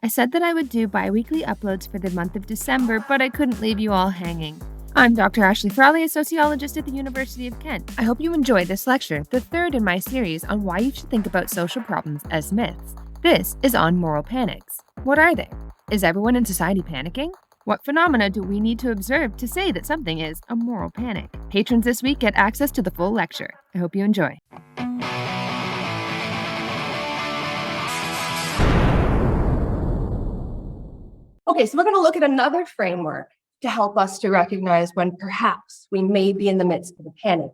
I said that I would do bi-weekly uploads for the month of December, but I couldn't leave you all hanging. I'm Dr. Ashley Frawley, a sociologist at the University of Kent. I hope you enjoy this lecture, the third in my series on why you should think about social problems as myths. This is on moral panics. What are they? Is everyone in society panicking? What phenomena do we need to observe to say that something is a moral panic? Patrons this week get access to the full lecture. I hope you enjoy. Okay, so we're going to look at another framework to help us to recognize when perhaps we may be in the midst of a panic.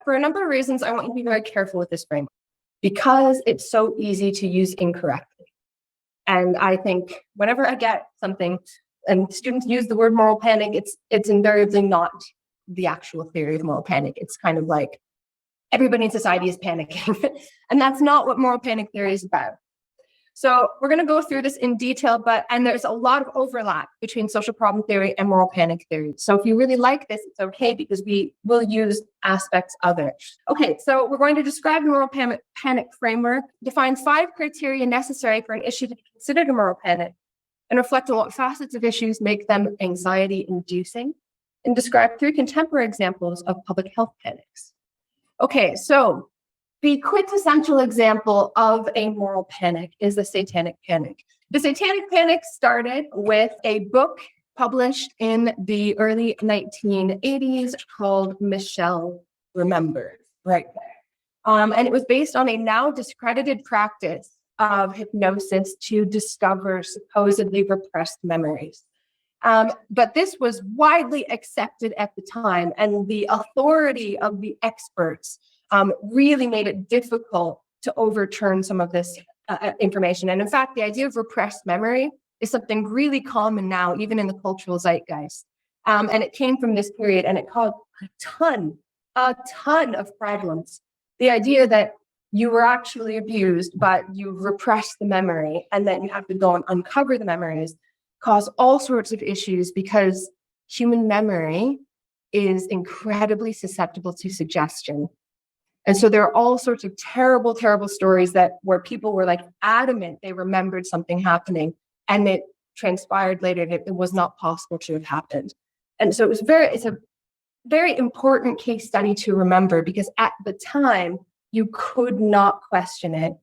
For a number of reasons, I want you to be very careful with this framework because it's so easy to use incorrectly. And I think whenever I get something and students use the word moral panic, it's invariably not the actual theory of moral panic. It's kind of like everybody in society is panicking. And that's not what moral panic theory is about. So we're going to go through this in detail, and there's a lot of overlap between social problem theory and moral panic theory. So if you really like this, it's okay because we will use aspects of it. Okay, so we're going to describe the moral panic framework, define 5 criteria necessary for an issue to be considered a moral panic, and reflect on what facets of issues make them anxiety-inducing, and describe 3 contemporary examples of public health panics. Okay, so the quintessential example of a moral panic is the satanic panic. The satanic panic started with a book published in the early 1980s called Michelle Remembers, right there. And it was based on a now discredited practice of hypnosis to discover supposedly repressed memories. But this was widely accepted at the time, and the authority of the experts really made it difficult to overturn some of this information. And in fact, the idea of repressed memory is something really common now, even in the cultural zeitgeist. And it came from this period, and it caused a ton of problems. The idea that you were actually abused, but you repressed the memory, and then you have to go and uncover the memories, caused all sorts of issues because human memory is incredibly susceptible to suggestion. And so there are all sorts of terrible, terrible stories where people were like adamant they remembered something happening, and it transpired later that it was not possible to have happened. And so it's a very important case study to remember because at the time you could not question it.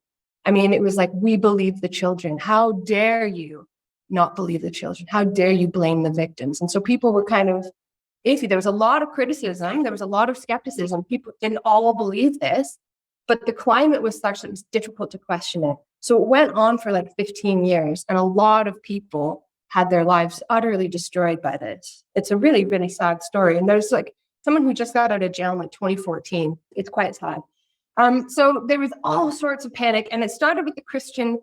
I mean, it was like, we believe the children. How dare you not believe the children? How dare you blame the victims? And so people were kind of iffy. There was a lot of criticism. There was a lot of skepticism. People didn't all believe this, but the climate was such that it was difficult to question it. So it went on for like 15 years, and a lot of people had their lives utterly destroyed by this. It's a really, really sad story. And there's like someone who just got out of jail in like 2014. It's quite sad. So there was all sorts of panic, and it started with the Christian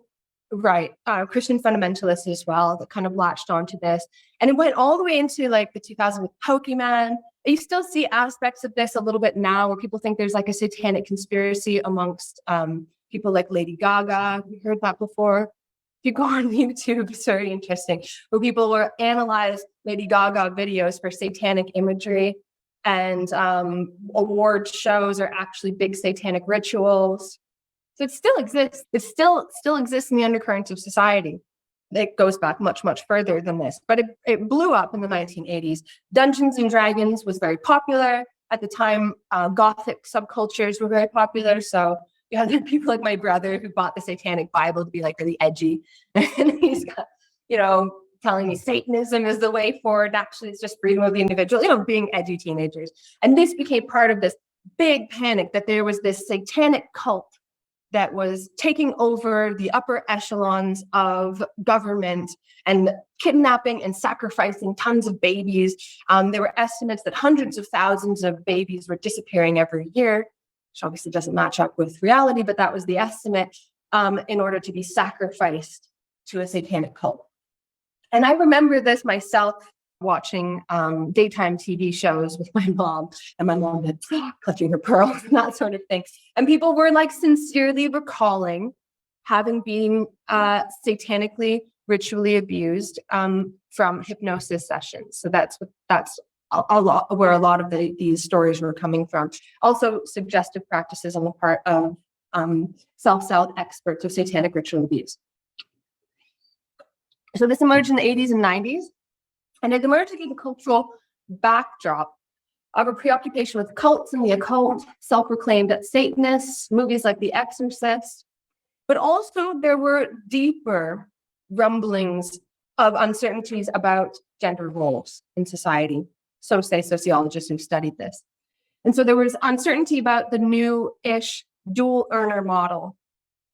fundamentalists as well that kind of latched onto this. And it went all the way into like the 2000s with Pokemon. You still see aspects of this a little bit now where people think there's like a satanic conspiracy amongst people like Lady Gaga. You heard that before? If you go on YouTube, it's very interesting, where people will analyze Lady Gaga videos for satanic imagery, and award shows are actually big satanic rituals. So it still exists. It still exists in the undercurrents of society. It goes back much, much further than this. But it blew up in the 1980s. Dungeons and Dragons was very popular. At the time, Gothic subcultures were very popular. So you had people like my brother who bought the Satanic Bible to be like really edgy. And he's got, telling me Satanism is the way forward. Actually, it's just freedom of the individual, being edgy teenagers. And this became part of this big panic that there was this satanic cult that was taking over the upper echelons of government and kidnapping and sacrificing tons of babies. There were estimates that hundreds of thousands of babies were disappearing every year, which obviously doesn't match up with reality, but that was the estimate, in order to be sacrificed to a satanic cult. And I remember this myself watching daytime TV shows with my mom, and my mom had clutching her pearls and that sort of thing. And people were like sincerely recalling having been satanically, ritually abused from hypnosis sessions. So that's a lot where a lot of these stories were coming from. Also, suggestive practices on the part of self-styled experts of satanic ritual abuse. So this emerged in the 80s and 90s, and it emerged against a cultural backdrop of a preoccupation with cults and the occult, self-proclaimed Satanists, movies like The Exorcist, but also there were deeper rumblings of uncertainties about gender roles in society. So say sociologists who studied this. And so there was uncertainty about the new-ish dual earner model,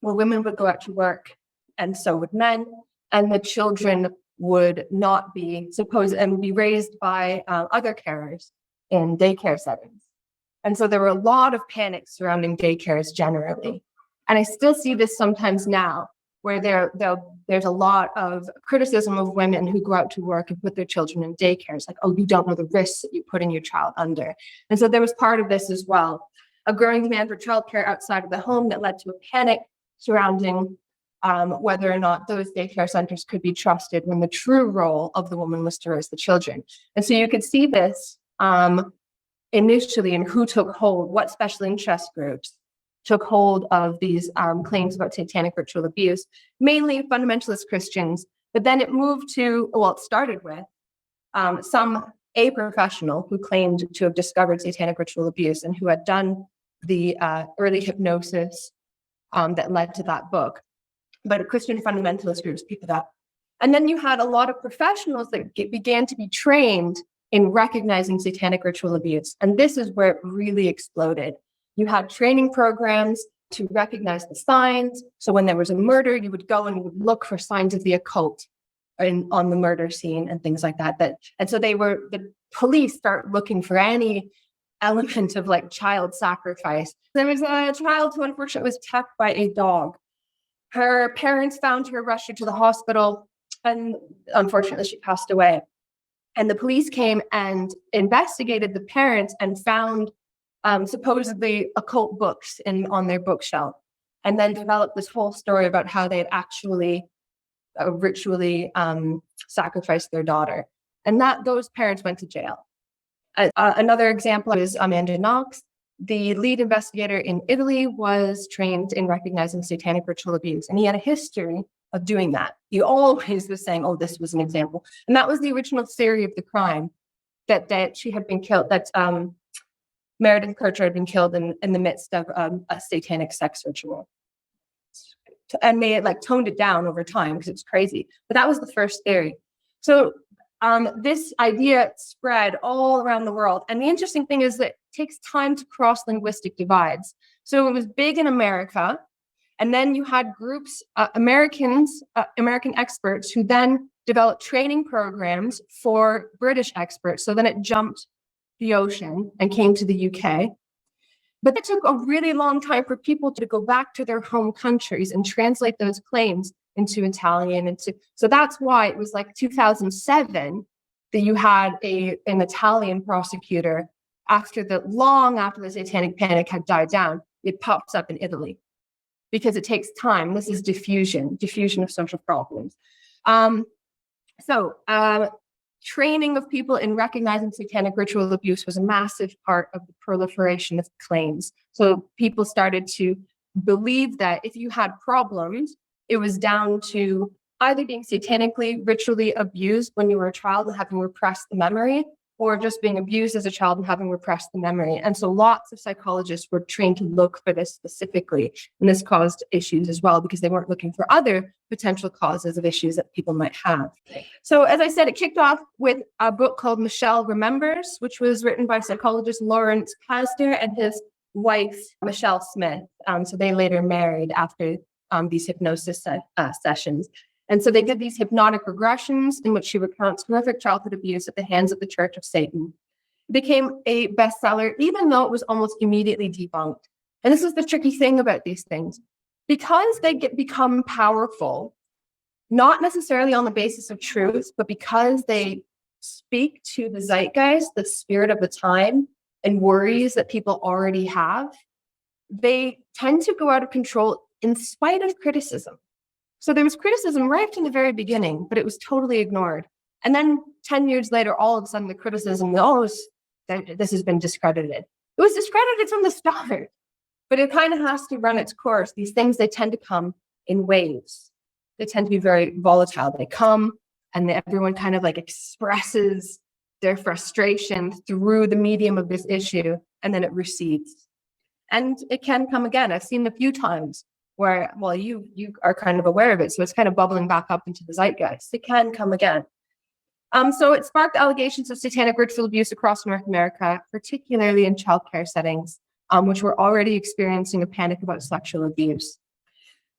where women would go out to work and so would men, and the children would not be supposed and be raised by other carers in daycare settings. And so there were a lot of panic surrounding daycares generally. And I still see this sometimes now, where there's a lot of criticism of women who go out to work and put their children in daycares, like, oh, you don't know the risks that you're putting your child under. And so there was part of this as well, a growing demand for childcare outside of the home that led to a panic surrounding whether or not those daycare centers could be trusted when the true role of the woman was to raise the children. And so you could see this initially in who took hold, what special interest groups took hold of these claims about satanic ritual abuse, mainly fundamentalist Christians. But then it moved to, well, it started with a professional who claimed to have discovered satanic ritual abuse and who had done the early hypnosis that led to that book. But Christian fundamentalist groups picked it up. And then you had a lot of professionals that began to be trained in recognizing satanic ritual abuse. And this is where it really exploded. You had training programs to recognize the signs. So when there was a murder, you would go and you would look for signs of the occult on the murder scene and things like that. And so the police start looking for any element of like child sacrifice. There was a child who unfortunately was attacked by a dog. Her parents found her, rushed her to the hospital, and unfortunately she passed away. And the police came and investigated the parents and found supposedly occult books on their bookshelf, and then developed this whole story about how they had actually ritually sacrificed their daughter. And those parents went to jail. Another example is Amanda Knox. The lead investigator in Italy was trained in recognizing satanic ritual abuse, and he had a history of doing that. He always was saying, oh, this was an example. And that was the original theory of the crime, that she had been killed, that Meredith Kircher had been killed in the midst of a satanic sex ritual. And they had toned it down over time because it's crazy. But that was the first theory. So this idea spread all around the world. And the interesting thing is that it takes time to cross linguistic divides. So it was big in America. And then you had groups, American experts who then developed training programs for British experts. So then it jumped the ocean and came to the UK. But it took a really long time for people to go back to their home countries and translate those claims into Italian. So that's why it was 2007 that you had an Italian prosecutor, long after the satanic panic had died down, it pops up in Italy. Because it takes time. This is diffusion of social problems. Training of people in recognizing satanic ritual abuse was a massive part of the proliferation of claims. So people started to believe that if you had problems, it was down to either being satanically, ritually abused when you were a child and having repressed the memory, or just being abused as a child and having repressed the memory. And so lots of psychologists were trained to look for this specifically. And this caused issues as well because they weren't looking for other potential causes of issues that people might have. So as I said, it kicked off with a book called Michelle Remembers, which was written by psychologist Lawrence Kasner and his wife, Michelle Smith. So they later married after these hypnosis sessions. And so they did these hypnotic regressions in which she recounts horrific childhood abuse at the hands of the Church of Satan. It became a bestseller, even though it was almost immediately debunked. And this is the tricky thing about these things. Because they become powerful, not necessarily on the basis of truth, but because they speak to the zeitgeist, the spirit of the time, and worries that people already have, they tend to go out of control in spite of criticism. So there was criticism right from the very beginning, but it was totally ignored. And then 10 years later, all of a sudden the criticism, this has been discredited. It was discredited from the start, but it kind of has to run its course. These things, they tend to come in waves. they tend to be very volatile. They come and everyone kind of like expresses their frustration through the medium of this issue, and then it recedes. And it can come again. I've seen a few times where, well, you are kind of aware of it, so it's kind of bubbling back up into the zeitgeist. It can come again. So it sparked allegations of satanic ritual abuse across North America, particularly in childcare settings, which were already experiencing a panic about sexual abuse.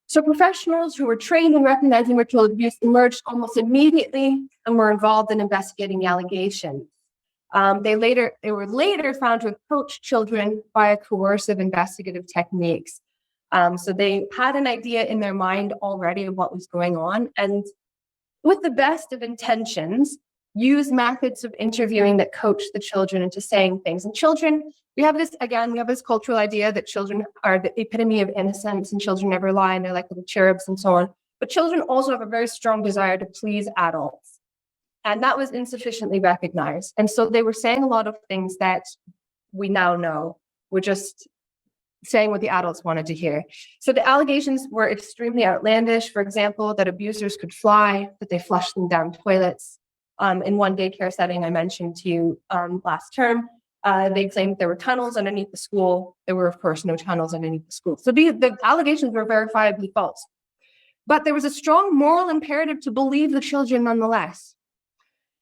So professionals who were trained in recognizing ritual abuse emerged almost immediately and were involved in investigating the allegations. They were later found to have coached children via coercive investigative techniques. So they had an idea in their mind already of what was going on, and with the best of intentions, use methods of interviewing that coach the children into saying things. And children, we have this cultural idea that children are the epitome of innocence and children never lie and they're like little cherubs and so on. But children also have a very strong desire to please adults. And that was insufficiently recognized. And so they were saying a lot of things that we now know were just saying what the adults wanted to hear. So the allegations were extremely outlandish. For example, that abusers could fly, that they flushed them down toilets. In one daycare setting I mentioned to you last term, they claimed there were tunnels underneath the school. There were, of course, no tunnels underneath the school. So the allegations were verifiably false. But there was a strong moral imperative to believe the children nonetheless,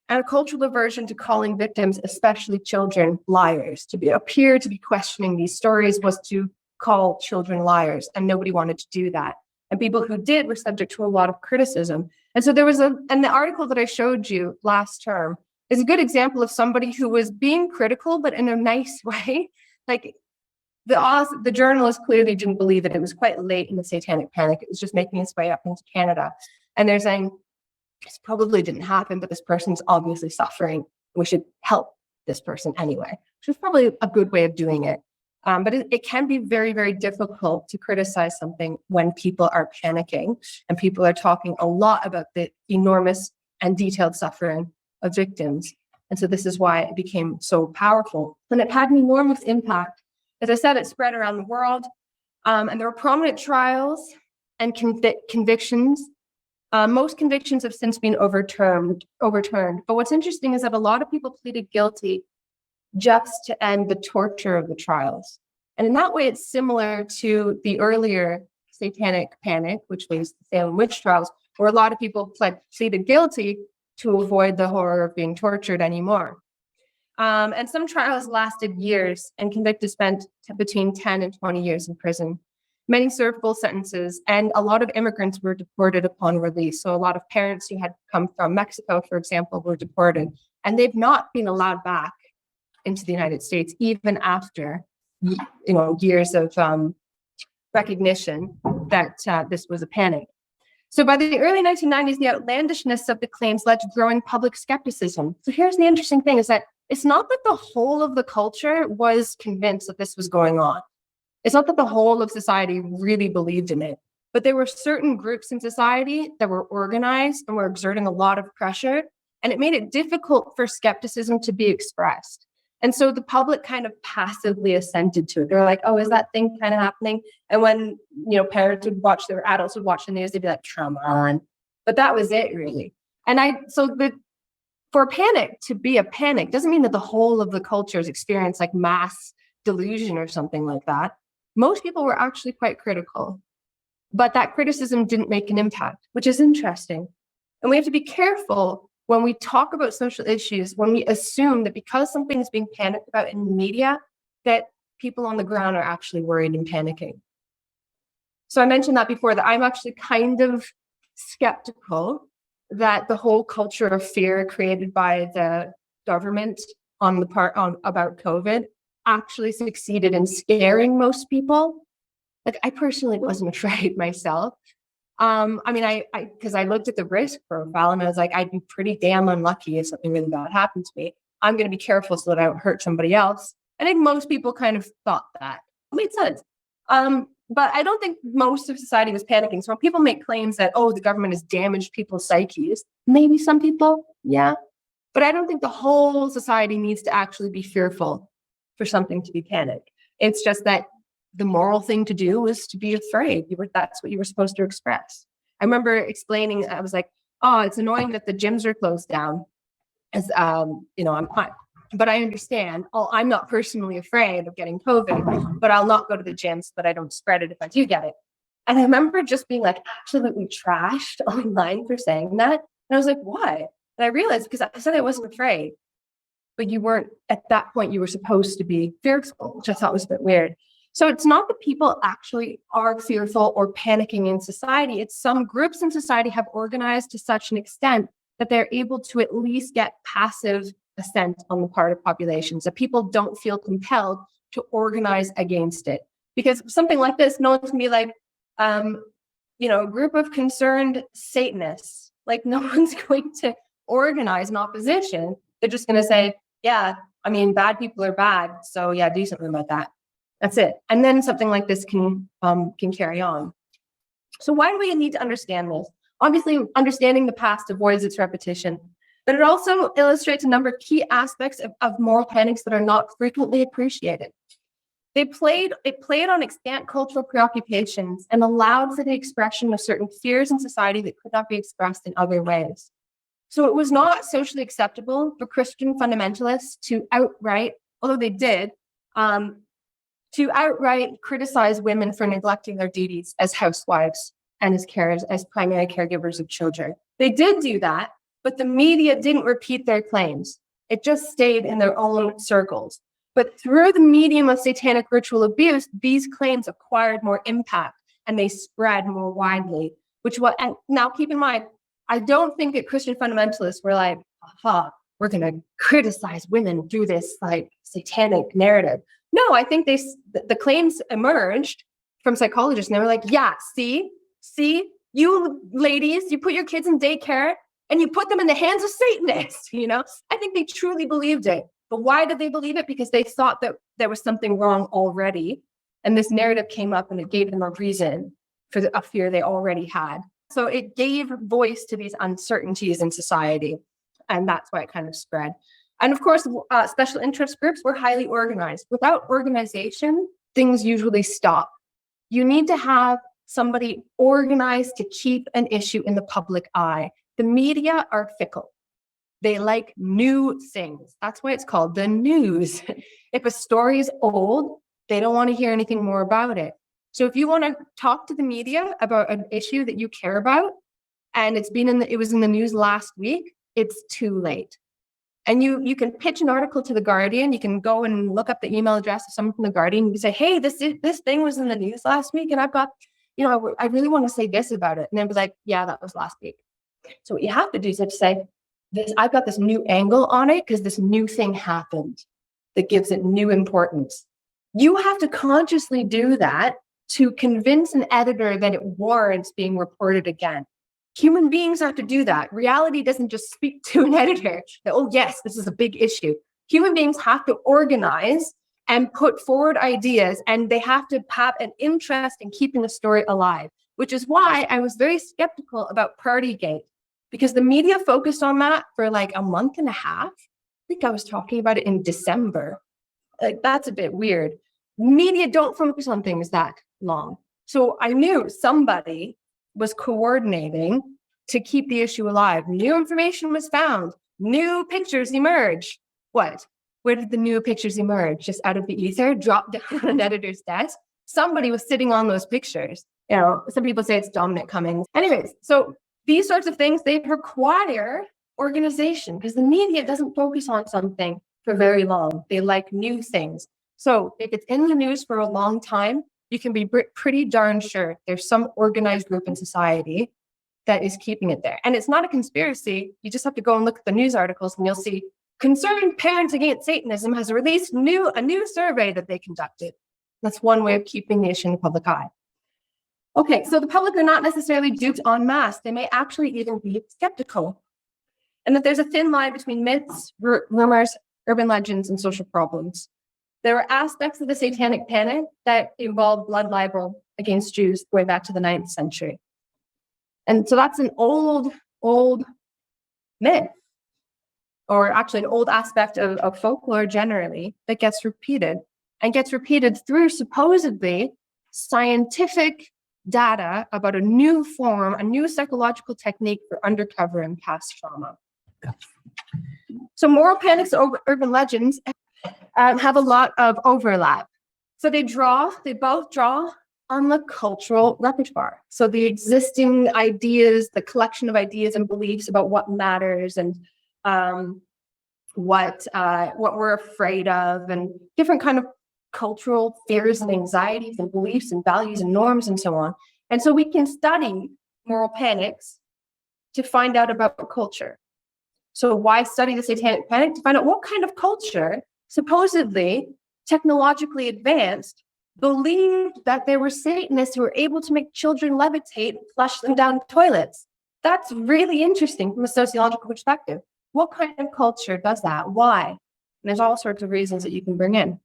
and a cultural aversion to calling victims, especially children, liars. To appear to be questioning these stories was to call children liars, and nobody wanted to do that. And people who did were subject to a lot of criticism. And so there was and the article that I showed you last term is a good example of somebody who was being critical, but in a nice way. Like the journalist clearly didn't believe that it was quite late in the satanic panic. It was just making its way up into Canada. And they're saying, this probably didn't happen, but this person's obviously suffering. We should help this person anyway, which is probably a good way of doing it. But it can be very, very difficult to criticize something when people are panicking and people are talking a lot about the enormous and detailed suffering of victims. And so this is why it became so powerful. And it had an enormous impact. As I said, it spread around the world. And there were prominent trials and convictions. Most convictions have since been overturned. But what's interesting is that a lot of people pleaded guilty just to end the torture of the trials. And in that way, it's similar to the earlier satanic panic, which was the Salem witch trials, where a lot of people pleaded guilty to avoid the horror of being tortured anymore. And some trials lasted years, and convicted spent between 10 and 20 years in prison. Many served full sentences, and a lot of immigrants were deported upon release. So a lot of parents who had come from Mexico, for example, were deported, and they've not been allowed back into the United States, even after years of recognition that this was a panic. So by the early 1990s, the outlandishness of the claims led to growing public skepticism. So here's the interesting thing, is that it's not that the whole of the culture was convinced that this was going on. It's not that the whole of society really believed in it, but there were certain groups in society that were organized and were exerting a lot of pressure, and it made it difficult for skepticism to be expressed. And so the public kind of passively assented to it. They're like, oh, is that thing kind of happening? And when, parents would watch, their adults would watch the news, they'd be like, come on. But that was it, really. And for a panic to be a panic doesn't mean that the whole of the culture has experienced like mass delusion or something like that. Most people were actually quite critical, but that criticism didn't make an impact, which is interesting. And we have to be careful when we talk about social issues, when we assume that because something is being panicked about in the media, that people on the ground are actually worried and panicking. So I mentioned that before, that I'm actually kind of skeptical that the whole culture of fear created by the government about COVID actually succeeded in scaring most people. Like, I personally wasn't afraid myself. Because I looked at the risk profile and I was like, I'd be pretty damn unlucky if something really bad happened to me. I'm going to be careful so that I don't hurt somebody else. I think most people kind of thought that. It made sense. But I don't think most of society was panicking. So when people make claims that, the government has damaged people's psyches, maybe some people, yeah. But I don't think the whole society needs to actually be fearful for something to be panicked. It's just that the moral thing to do was to be afraid. That's what you were supposed to express. I remember explaining, I was like, oh, it's annoying that the gyms are closed down. As I'm fine. But I understand, I'm not personally afraid of getting COVID, but I'll not go to the gym so that I don't spread it if I do get it. And I remember just being like absolutely trashed online for saying that. And I was like, why? And I realized because I said I wasn't afraid, but you weren't at that point, you were supposed to be fearful, which I thought was a bit weird. So it's not that people actually are fearful or panicking in society. It's some groups in society have organized to such an extent that they're able to at least get passive assent on the part of populations, that people don't feel compelled to organize against it. Because something like this, no one's gonna be like, a group of concerned Satanists. Like, no one's going to organize an opposition. They're just going to say, yeah, I mean, bad people are bad. So yeah, do something about that. That's it. And then something like this can carry on. So why do we need to understand this? Obviously, understanding the past avoids its repetition, but it also illustrates a number of key aspects of moral panics that are not frequently appreciated. It played on extant cultural preoccupations and allowed for the expression of certain fears in society that could not be expressed in other ways. So it was not socially acceptable for Christian fundamentalists to outright, although they did, to outright criticize women for neglecting their duties as housewives and as primary caregivers of children. They did do that, but the media didn't repeat their claims. It just stayed in their own circles. But through the medium of satanic ritual abuse, these claims acquired more impact and they spread more widely, and now keep in mind, I don't think that Christian fundamentalists were like, we're going to criticize women through this like satanic narrative. No, I think the claims emerged from psychologists and they were like, yeah, see, you ladies, you put your kids in daycare and you put them in the hands of Satanists, I think they truly believed it. But why did they believe it? Because they thought that there was something wrong already. And this narrative came up and it gave them a reason for a fear they already had. So it gave voice to these uncertainties in society. And that's why it kind of spread. And of course, special interest groups were highly organized. Without organization, things usually stop. You need to have somebody organized to keep an issue in the public eye. The media are fickle. They like new things. That's why it's called the news. If a story is old, they don't want to hear anything more about it. So if you want to talk to the media about an issue that you care about, and it was in the news last week, it's too late. And you can pitch an article to The Guardian. You can go and look up the email address of someone from The Guardian. You can say, hey, this thing was in the news last week, and I've got, I really want to say this about it. And they'll be like, yeah, that was last week. So what you have to do is to say, I've got this new angle on it because this new thing happened that gives it new importance. You have to consciously do that to convince an editor that it warrants being reported again. Human beings have to do that. Reality doesn't just speak to an editor that, oh yes, this is a big issue. Human beings have to organize and put forward ideas, and they have to have an interest in keeping the story alive, which is why I was very skeptical about Partygate, because the media focused on that for like a month and a half. I think I was talking about it in December. Like, that's a bit weird. Media don't focus on things that long. So I knew somebody was coordinating to keep the issue alive. New information was found. New pictures emerged. What? Where did the new pictures emerge? Just out of the ether, dropped down on an editor's desk? Somebody was sitting on those pictures. Some people say it's Dominic Cummings. Anyways, so these sorts of things, they require organization because the media doesn't focus on something for very long. They like new things. So if it's in the news for a long time, you can be pretty darn sure there's some organized group in society that is keeping it there. And it's not a conspiracy. You just have to go and look at the news articles and you'll see Concerned Parents Against Satanism has released a new survey that they conducted. That's one way of keeping the issue in the public eye. Okay, so the public are not necessarily duped en masse. They may actually even be skeptical. And that there's a thin line between myths, rumors, urban legends, and social problems. There were aspects of the Satanic Panic that involved blood libel against Jews going back to the 9th century. And so that's an old myth, or actually an old aspect of folklore generally that gets repeated through supposedly scientific data about a new form, a new psychological technique for undercovering past trauma. So moral panics and urban legends have a lot of overlap. So they both draw on the cultural repertoire. So the existing ideas, the collection of ideas and beliefs about what matters and what we're afraid of, and different kind of cultural fears and anxieties and beliefs and values and norms and so on. And so we can study moral panics to find out about culture. So why study the satanic panic? To find out what kind of culture, supposedly technologically advanced, believed that there were Satanists who were able to make children levitate and flush them down toilets. That's really interesting from a sociological perspective. What kind of culture does that? Why? And there's all sorts of reasons that you can bring in.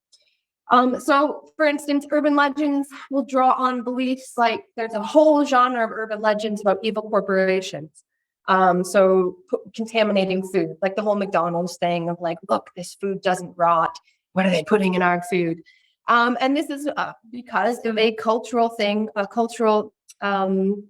So, for instance, urban legends will draw on beliefs like there's a whole genre of urban legends about evil corporations. So contaminating food, like the whole McDonald's thing of like, look, this food doesn't rot. What are they putting in our food? And this is because of a cultural thing, a cultural kind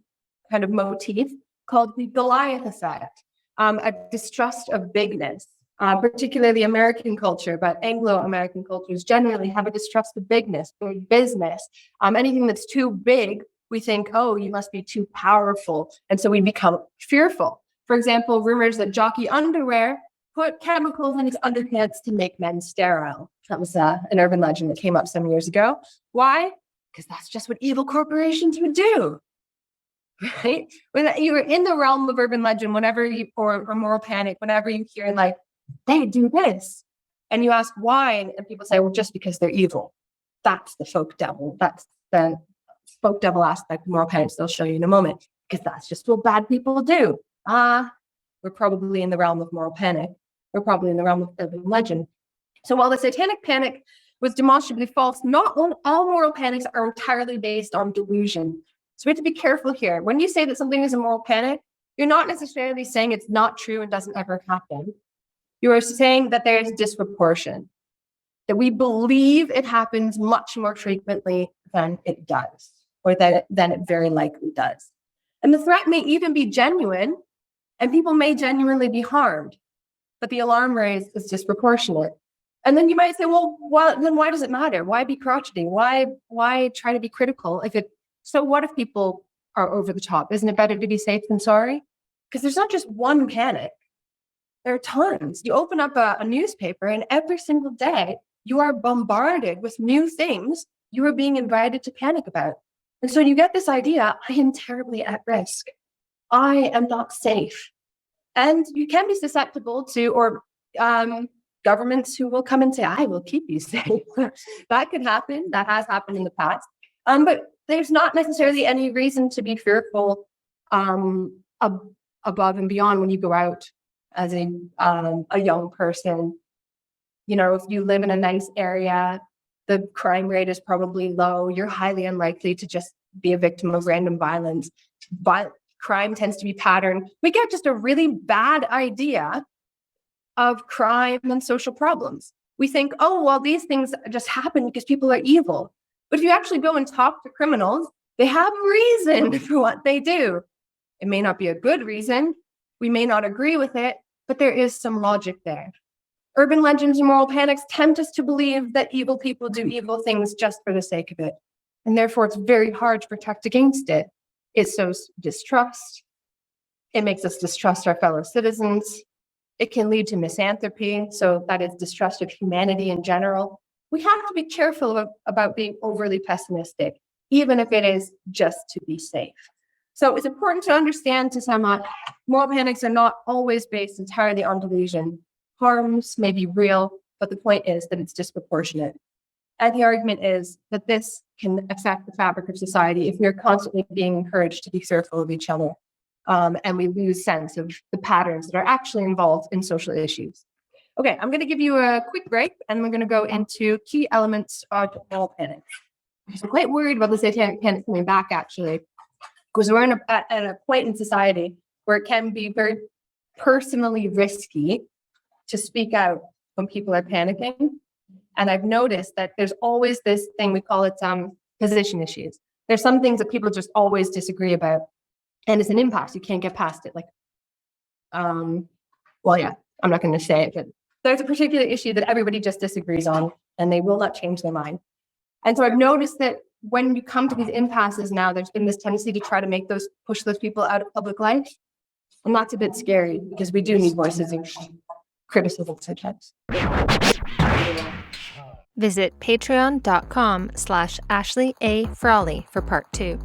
of motif called the Goliath effect, a distrust of bigness. Particularly American culture, but Anglo-American cultures generally have a distrust of bigness, big business. Anything that's too big, we think, oh, you must be too powerful. And so we become fearful. For example, rumors that jockey underwear put chemicals in its underpants to make men sterile. That was an urban legend that came up some years ago. Why? Because that's just what evil corporations would do. Right? When you're in the realm of urban legend, whenever you, or moral panic, whenever you hear like, they do this. And you ask why, and people say, well, just because they're evil. That's the folk devil. That's the folk devil aspect of moral panics they'll show you in a moment, because that's just what bad people do. We're probably in the realm of moral panic. We're probably in the realm of urban legend. So while the satanic panic was demonstrably false, not all moral panics are entirely based on delusion. So we have to be careful here. When you say that something is a moral panic, you're not necessarily saying it's not true and doesn't ever happen. You are saying that there is disproportion, that we believe it happens much more frequently than it does, or than it very likely does. And the threat may even be genuine, and people may genuinely be harmed, but the alarm raised is disproportionate. And then you might say, well, then why does it matter? Why be crotchety? Why try to be critical? So what if people are over the top? Isn't it better to be safe than sorry? Because there's not just one panic. There are tons. You open up a newspaper, and every single day you are bombarded with new things you are being invited to panic about. And so you get this idea, I am terribly at risk. I am not safe. And you can be susceptible to, governments who will come and say, I will keep you safe. That could happen. That has happened in the past. But there's not necessarily any reason to be fearful above and beyond when you go out as a young person. You know, if you live in a nice area, the crime rate is probably low. You're highly unlikely to just be a victim of random violence. But crime tends to be patterned. We get just a really bad idea of crime and social problems. We think, oh, well, these things just happen because people are evil. But if you actually go and talk to criminals, they have a reason for what they do. It may not be a good reason. We may not agree with it, but there is some logic there. Urban legends and moral panics tempt us to believe that evil people do evil things just for the sake of it. And therefore, it's very hard to protect against it. It sows distrust. It makes us distrust our fellow citizens. It can lead to misanthropy. So that is distrust of humanity in general. We have to be careful about being overly pessimistic, even if it is just to be safe. So it's important to understand, to sum up, moral panics are not always based entirely on delusion. Harms may be real, but the point is that it's disproportionate. And the argument is that this can affect the fabric of society if we're constantly being encouraged to be fearful of each other, and we lose sense of the patterns that are actually involved in social issues. Okay, I'm going to give you a quick break, and we're going to go into key elements of moral panic. I'm quite worried about the satanic panic coming back, actually, because we're at a point in society where it can be very personally risky to speak out when people are panicking. And I've noticed that there's always this thing, we call it position issues. There's some things that people just always disagree about, and it's an impasse. You can't get past it. Like, well, yeah, I'm not going to say it, but there's a particular issue that everybody just disagrees on, and they will not change their mind. And so I've noticed that when you come to these impasses now, there's been this tendency to try to push those people out of public life. And that's a bit scary because we do need voices of criticism sometimes. Visit patreon.com/Ashley A. Frawley for part 2.